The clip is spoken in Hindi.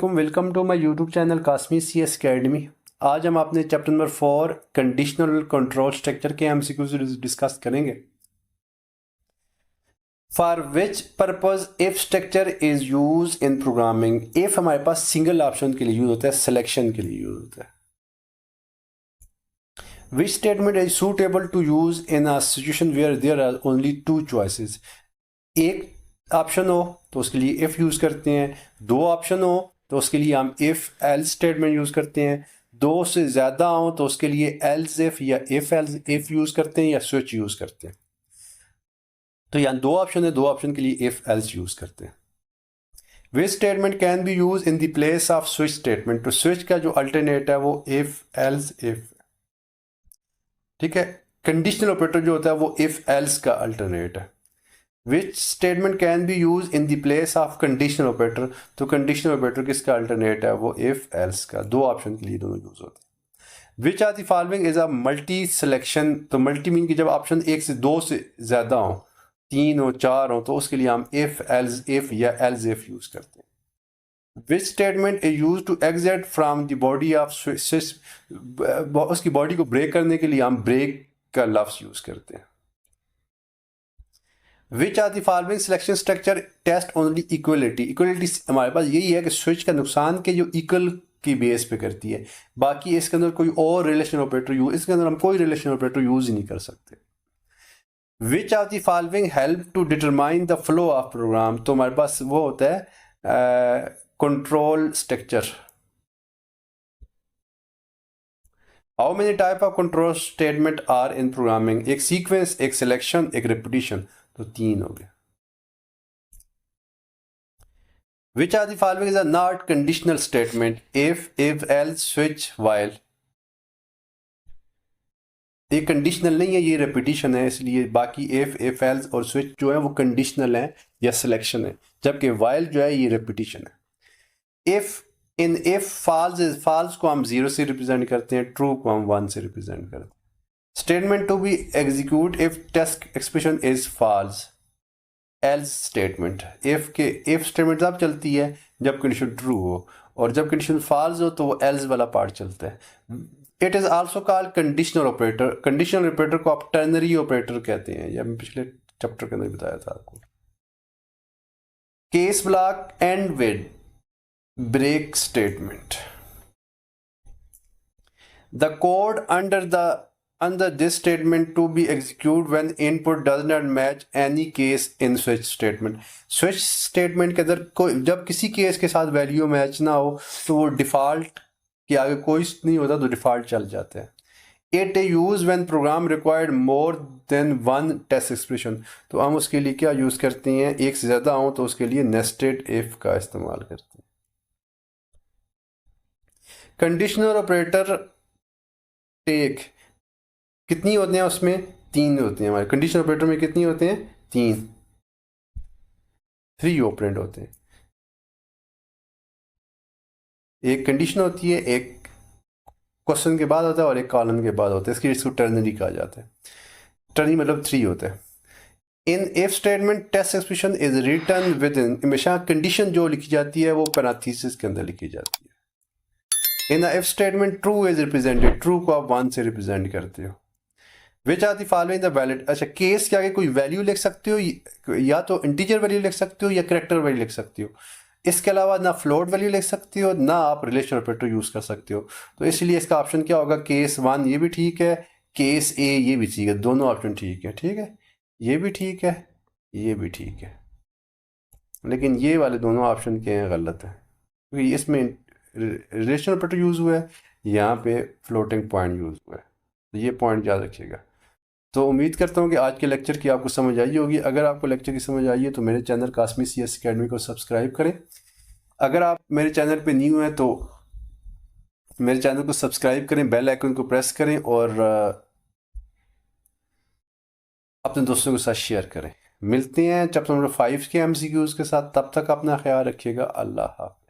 वालेकुम, welcome to my YouTube channel Qasmi CS academy. आज हम अपने chapter number 4 conditional control structure के MCQs डिस्कस करेंगे। For which purpose if structure is use in programming. If हमारे पास सिंगल ऑप्शन के लिए यूज होता है, सिलेक्शन के लिए यूज होता है। Which statement is suitable to use in a situation where there are only two choices. एक ऑप्शन हो तो उसके लिए इफ यूज करते हैं, दो ऑप्शन हो तो उसके लिए हम इफ एल्स स्टेटमेंट यूज करते हैं, दो से ज्यादा हो तो उसके लिए एल्स इफ या इफ यूज करते हैं या स्विच यूज करते हैं। तो यहाँ दो ऑप्शन है, दो ऑप्शन के लिए इफ एल्स यूज करते हैं। Which statement can be use in the place off switch statement. तो स्विच का जो अल्टरनेट है वो इफ एल्स इफ, ठीक है। कंडीशनल ऑपरेटर जो होता है वो इफ एल्स का अल्टरनेट है। Which statement can be used in the place of conditional operator। तो conditional operator किसका alternate है, वो if else का। दो ऑप्शन के लिए दोनों यूज होते हैं। Which of the following is a multi selection। तो मल्टी मीन की जब ऑप्शन एक से दो से ज्यादा हो, तीन हो, चार हो, तो उसके लिए हम if else if या else if यूज करते हैं। Which statement is used to exit from the body of switch। उसकी बॉडी को ब्रेक करने के लिए हम ब्रेक का लफ्ज यूज करते हैं। Which are the following selection structure test only equality. Equality हमारे पास यही है कि स्विच का नुकसान के जो इक्वल की बेस पे करती है, बाकी इसके अंदर कोई और रिलेशन ऑपरेटर यूज, इसके अंदर हम कोई रिलेशन ऑपरेटर यूज ही नहीं कर सकते। Which are the following help to determine the flow of program. तो हमारे पास वो होता है control structure. How many type of control statement are in programming. एक सीक्वेंस, एक सिलेक्शन, एक रिपीटिशन, तो तीन हो गए। Which are the following is a not conditional statement। if else switch while। ये कंडीशनल नहीं है, ये रेपिटेशन है, इसलिए बाकी if else और switch जो है वो कंडीशनल है या सिलेक्शन है, जबकि while जो है ये रेपिटेशन है। if false को हम 0 से रिप्रेजेंट करते हैं, true को हम 1 से रिप्रेजेंट करते हैं। Statement to be execute if test expression is false. Else statement, if statement तब चलती है जब कंडीशन ट्रू हो, और जब कंडीशन फॉल्स हो तो वो एल्स वाला पार्ट चलता है। It is also called conditional operator. Conditional operator को आप टर्नरी ऑपरेटर कहते हैं, यह मैं पिछले चैप्टर के अंदर बताया था आपको। Case block end with break statement. The code under this statement to be executed when input does not match any case in switch statement। switch statement के अंदर जब किसी केस के साथ वैल्यू मैच ना हो तो वो डिफॉल्ट के आगे कोई नहीं होता, तो डिफॉल्ट चल जाते हैं। It use when program required more than one test expression. तो हम उसके लिए क्या यूज करते हैं, एक से ज्यादा हो तो उसके लिए नेस्टेड इफ का इस्तेमाल करते हैं। कंडीशनल ऑपरेटर टेक कितनी होते हैं, उसमें तीन होते हैं। हमारे कंडीशनल ऑपरेटर में कितनी होते हैं, तीन, 3 ऑपरेंड होते हैं। एक कंडीशन होती है, एक क्वेश्चन के बाद होता है और एक कॉलम के बाद होता है, इसको टर्नरी कहा जाता है। टर्नरी मतलब 3 होता है। In if statement test expression is return within, हमेशा कंडीशन जो लिखी जाती है वो पैरेंथेसिस के अंदर लिखी जाती है। In if statement true is represented, true को आप 1 से रिप्रेजेंट करते हो। Which are the following the valid. अच्छा, केस के आगे कोई वैल्यू लिख सकते हो, या तो इंटीजर वैल्यू लिख सकते हो या कैरेक्टर वैल्यू लिख सकते हो। इसके अलावा ना फ्लोट वैल्यू लिख सकते हो, ना आप रिलेशन ऑपरेटर यूज कर सकते हो। तो इसलिए इसका ऑप्शन क्या होगा, केस 1 ये भी ठीक है, केस ए ये भी ठीक है, दोनों ऑप्शन ठीक है। ठीक है, ये भी ठीक है, ये भी ठीक है, लेकिन ये वाले दोनों ऑप्शन के हैं गलत है, क्योंकि इसमें रिलेशन ऑपरेटर यूज हुआ है, यहाँ पे फ्लोटिंग पॉइंट यूज हुआ है। तो ये पॉइंट याद रखिएगा। तो उम्मीद करता हूँ कि आज के लेक्चर की आपको समझ आई होगी। अगर आपको लेक्चर की समझ आई है तो मेरे चैनल कासमी CS अकेडमी को सब्सक्राइब करें। अगर आप मेरे चैनल पे न्यू हैं तो मेरे चैनल को सब्सक्राइब करें, बेल आइकन को प्रेस करें और अपने दोस्तों के साथ शेयर करें। मिलते हैं चैप्टर नंबर 5 के MCQs के साथ, तब तक अपना ख्याल रखिएगा। अल्लाह हाफ़िज़।